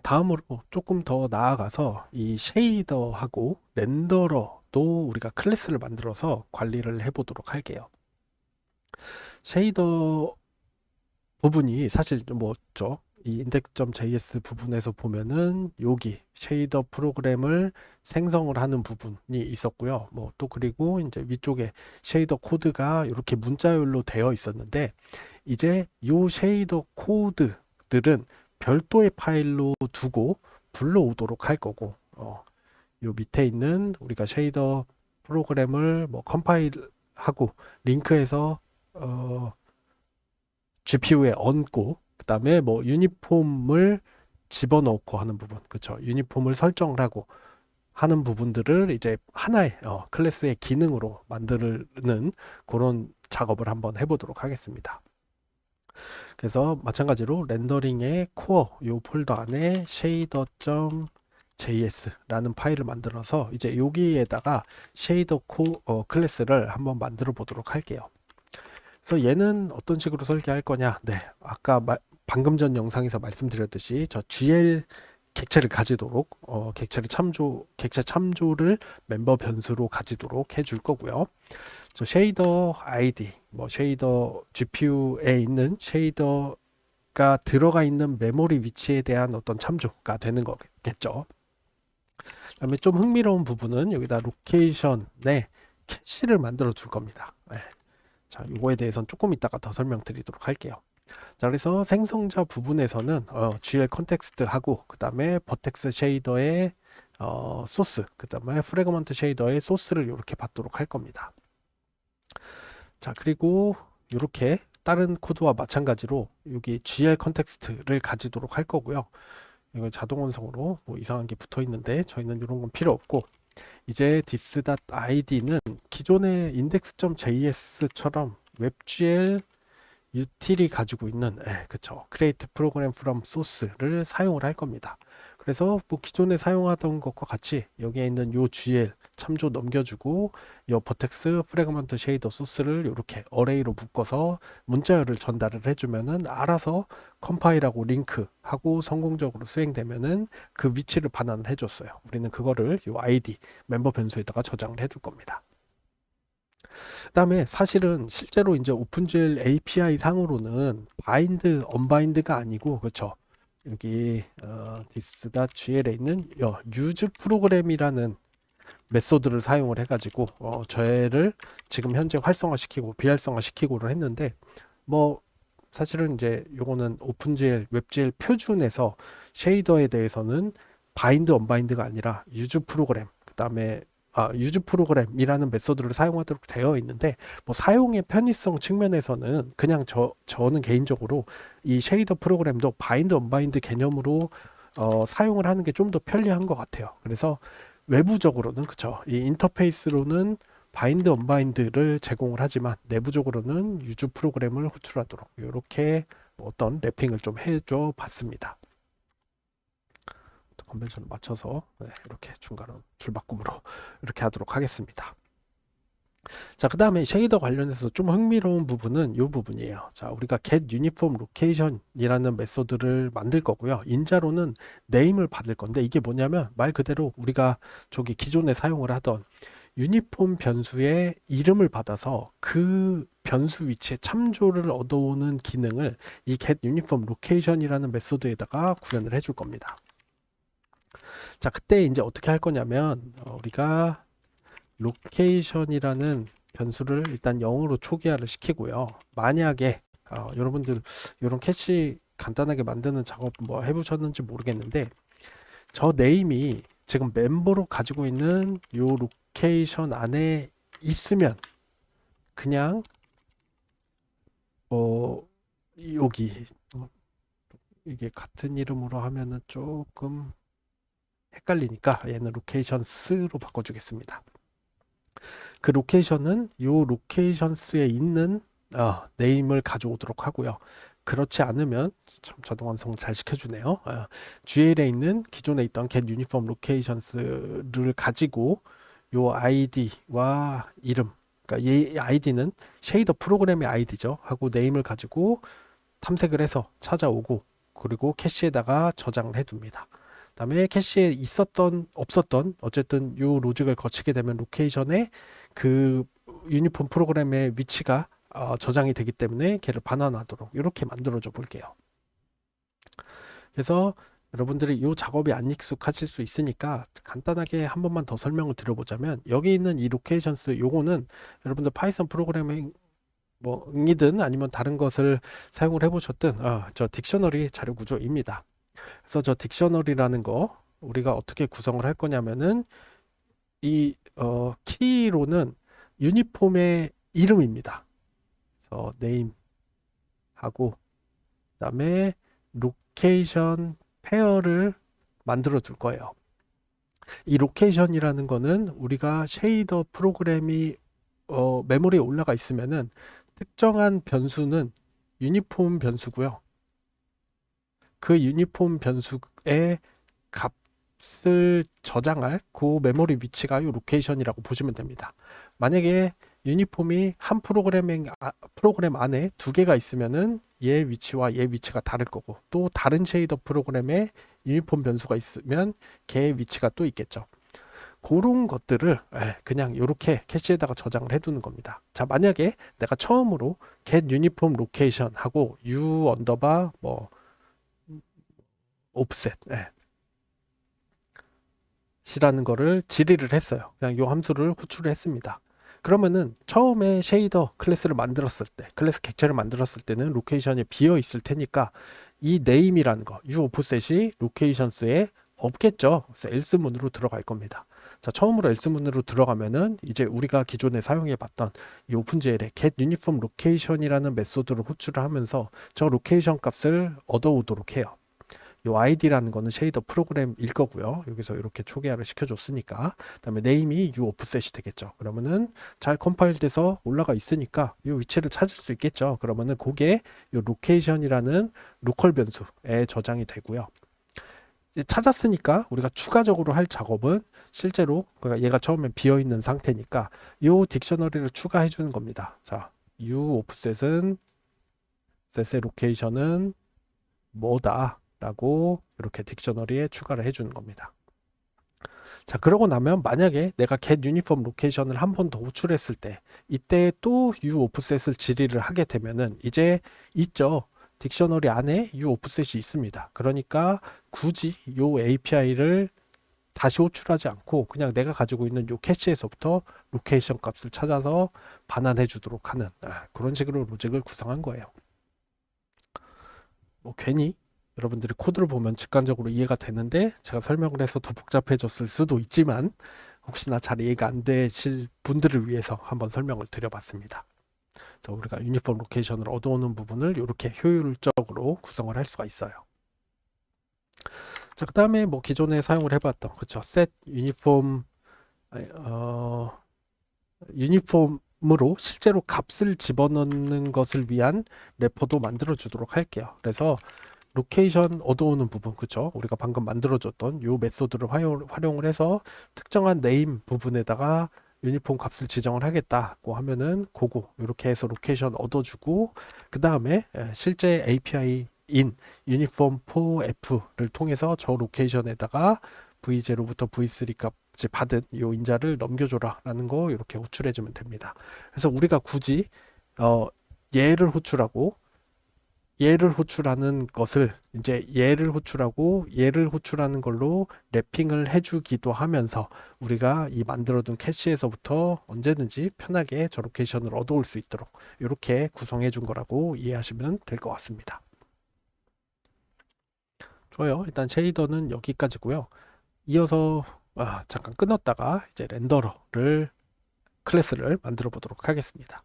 다음으로 조금 더 나아가서 이 쉐이더하고 렌더러도 우리가 클래스를 만들어서 관리를 해보도록 할게요. 쉐이더 부분이 사실 뭐죠? 이 index.js 부분에서 보면은 여기 쉐이더 프로그램을 생성을 하는 부분이 있었고요. 뭐 또 그리고 이제 위쪽에 쉐이더 코드가 이렇게 문자열로 되어 있었는데 이제 요 쉐이더 코드들은 별도의 파일로 두고 불러오도록 할 거고 요 밑에 있는 우리가 쉐이더 프로그램을 뭐 컴파일하고 링크해서 어, GPU에 얹고 그다음에 뭐 유니폼을 집어넣고 하는 부분, 그렇죠? 유니폼을 설정을 하고 하는 부분들을 이제 하나의 클래스의 기능으로 만드는 그런 작업을 한번 해보도록 하겠습니다. 그래서 마찬가지로 렌더링의 코어 요 폴더 안에 shader.js라는 파일을 만들어서 이제 여기에다가 쉐이더 클래스를 한번 만들어 보도록 할게요. 그래서 얘는 어떤 식으로 설계할 거냐? 네, 아까 방금 전 영상에서 말씀드렸듯이 저 GL 객체를 가지도록 객체 참조를 멤버 변수로 가지도록 해줄 거고요. 저 쉐이더 아이디, 뭐 쉐이더 GPU에 있는 쉐이더가 들어가 있는 메모리 위치에 대한 어떤 참조가 되는 거겠죠. 그다음에 좀 흥미로운 부분은 여기다 로케이션에 캐시를 만들어 줄 겁니다. 네. 자, 이거에 대해서는 조금 이따가 더 설명드리도록 할게요. 자, 그래서 생성자 부분에서는 GL 컨텍스트하고 그 다음에 버텍스 쉐이더의 소스, 그 다음에 프래그먼트 쉐이더의 소스를 이렇게 받도록 할 겁니다. 자, 그리고 이렇게 다른 코드와 마찬가지로 여기 GL 컨텍스트를 가지도록 할 거고요. 이거 자동 완성으로 뭐 이상한 게 붙어 있는데 저희는 이런 건 필요 없고 이제 this.id는 기존의 index.js처럼 WebGL util이 가지고 있는 그쵸 create program from source를 사용을 할 겁니다. 그래서 뭐 기존에 사용하던 것과 같이 여기에 있는 요 GL 참조 넘겨주고 요 버텍스 프래그먼트 쉐이더 소스를 이렇게 어레이로 묶어서 문자열을 전달을 해주면은 알아서 컴파일하고 링크하고 성공적으로 수행되면은 그 위치를 반환을 해줬어요. 우리는 그거를 요 ID 멤버 변수에다가 저장을 해둘 겁니다. 그다음에 사실은 실제로 이제 오픈GL API 상으로는 바인드, 언바인드가 아니고 그렇죠. 여기 this.gl에 있는 use 프로그램이라는 메소드를 사용을 해가지고 저를 지금 현재 활성화시키고 비활성화시키고를 했는데 뭐 사실은 이제 요거는 오픈GL, 웹GL 표준에서 쉐이더에 대해서는 바인드, 언바인드가 아니라 use 프로그램, 그다음에 유즈 프로그램이라는 메소드를 사용하도록 되어 있는데 뭐 사용의 편의성 측면에서는 그냥 저는 개인적으로 이 쉐이더 프로그램도 바인드 언바인드 개념으로 사용을 하는 게 좀 더 편리한 것 같아요. 그래서 외부적으로는 그쵸 이 인터페이스로는 바인드 언바인드를 제공을 하지만 내부적으로는 유즈 프로그램을 호출하도록 이렇게 어떤 랩핑을 좀 해줘 봤습니다. 컨벤션을 맞춰서 이렇게 중간은 줄바꿈으로 이렇게 하도록 하겠습니다. 자, 그 다음에 쉐이더 관련해서 좀 흥미로운 부분은 이 부분이에요. 자, 우리가 get uniform location이라는 메소드를 만들 거고요. 인자로는 name을 받을 건데 이게 뭐냐면 말 그대로 우리가 저기 기존에 사용을 하던 유니폼 변수의 이름을 받아서 그 변수 위치에 참조를 얻어오는 기능을 이 get uniform location이라는 메소드에다가 구현을 해줄 겁니다. 자, 그때 이제 어떻게 할 거냐면 우리가 로케이션이라는 변수를 일단 0으로 초기화를 시키고요. 만약에 여러분들 이런 캐시 간단하게 만드는 작업 뭐 해보셨는지 모르겠는데 저 네임이 지금 멤버로 가지고 있는 요 로케이션 안에 있으면 그냥 여기 이게 같은 이름으로 하면은 조금 헷갈리니까 얘는 로케이션스로 바꿔주겠습니다. 그 로케이션은 요 로케이션스에 있는 네임을 가져오도록 하고요. 그렇지 않으면 참 자동 완성 잘 시켜주네요. GL에 있는 기존에 있던 get uniform locations를 가지고 요 아이디와 이름, 그러니까 이 아이디는 쉐이더 프로그램의 아이디죠. 하고 네임을 가지고 탐색을 해서 찾아오고 그리고 캐시에다가 저장을 해둡니다. 그다음에 캐시에 있었던 없었던 어쨌든 요 로직을 거치게 되면 로케이션에 그 유니폼 프로그램의 위치가 저장이 되기 때문에 걔를 반환하도록 이렇게 만들어줘 볼게요. 그래서 여러분들이 이 작업이 안 익숙하실 수 있으니까 간단하게 한 번만 더 설명을 드려보자면, 여기 있는 이 로케이션스 요거는 여러분들 파이썬 프로그래밍 뭐이든 아니면 다른 것을 사용을 해보셨든 저 딕셔너리 자료 구조입니다. 그래서 저 딕셔너리라는 거 우리가 어떻게 구성을 할 거냐면은 이 키로는 유니폼의 이름입니다. 그래서 네임 하고 그다음에 로케이션 페어를 만들어 둘 거예요. 이 로케이션이라는 거는 우리가 쉐이더 프로그램이 메모리에 올라가 있으면은 특정한 변수는 유니폼 변수고요. 그 유니폼 변수의 값을 저장할 그 메모리 위치가 이 로케이션이라고 보시면 됩니다. 만약에 유니폼이 한 프로그램 안에 두 개가 있으면은 얘 위치와 얘 위치가 다를 거고, 또 다른 쉐이더 프로그램에 유니폼 변수가 있으면 걔의 위치가 또 있겠죠. 그런 것들을 그냥 이렇게 캐시에다가 저장을 해두는 겁니다. 자, 만약에 내가 처음으로 get uniform location 하고 u 언더바 offset 이라는 거를 질의를 했어요. 그냥 이 함수를 호출을 했습니다. 그러면은 처음에 쉐이더 클래스를 만들었을 때, 클래스 객체를 만들었을 때는 로케이션이 비어 있을 테니까 이 name이라는 거, u offset이 로케이션스에 없겠죠. 그래서 else 문으로 들어갈 겁니다. 자, 처음으로 else 문으로 들어가면은 이제 우리가 기존에 사용해 봤던 이 오픈GL의 get uniform location이라는 메소드를 호출을 하면서 저 로케이션 값을 얻어오도록 해요. 요 id라는 거는 쉐이더 프로그램일 거고요. 여기서 이렇게 초기화를 시켜줬으니까. 그다음에 name이 u offset이 되겠죠. 그러면은 잘 컴파일돼서 올라가 있으니까 이 위치를 찾을 수 있겠죠. 그러면은 그게 요 location이라는 로컬 변수에 저장이 되고요. 이제 찾았으니까 우리가 추가적으로 할 작업은 실제로 얘가 처음에 비어 있는 상태니까 요 딕셔너리를 추가해 주는 겁니다. 자, u offset은 set의 로케이션은 뭐다 라고 이렇게 딕셔너리에 추가를 해주는 겁니다. 자, 그러고 나면 만약에 내가 get uniform location을 한 번 더 호출했을 때 이때 또 u offset을 질의를 하게 되면은 이제 있죠. 딕셔너리 안에 u offset이 있습니다. 그러니까 굳이 요 API를 다시 호출하지 않고 그냥 내가 가지고 있는 요 캐시에서부터 로케이션 값을 찾아서 반환해 주도록 하는 그런 식으로 로직을 구성한 거예요. 괜히 여러분들이 코드를 보면 직관적으로 이해가 되는데 제가 설명을 해서 더 복잡해졌을 수도 있지만 혹시나 잘 이해가 안 되실 분들을 위해서 한번 설명을 드려봤습니다. 그래서 우리가 유니폼 로케이션을 얻어오는 부분을 이렇게 효율적으로 구성을 할 수가 있어요. 자, 그 다음에 기존에 사용을 해봤던 그렇죠. set uniform 유니폼으로 실제로 값을 집어넣는 것을 위한 래퍼도 만들어 주도록 할게요. 그래서 로케이션 얻어오는 부분, 그쵸? 우리가 방금 만들어줬던 요 메소드를 활용을 해서 특정한 네임 부분에다가 유니폼 값을 지정을 하겠다고 하면은 그거 이렇게 해서 로케이션 얻어주고 그 다음에 실제 API인 uniform4f를 통해서 저 로케이션에다가 v0부터 v3 값을 받은 요 인자를 넘겨줘라 라는 거 이렇게 호출해주면 됩니다. 그래서 우리가 굳이 얘를 호출하고 얘를 호출하는 것을 이제 얘를 호출하고 얘를 호출하는 걸로 랩핑을 해주기도 하면서 우리가 이 만들어둔 캐시에서부터 언제든지 편하게 저 로케이션을 얻어올 수 있도록 이렇게 구성해 준 거라고 이해하시면 될 것 같습니다. 좋아요. 일단 쉐이더는 여기까지고요. 이어서 잠깐 끊었다가 이제 렌더러를 클래스를 만들어 보도록 하겠습니다.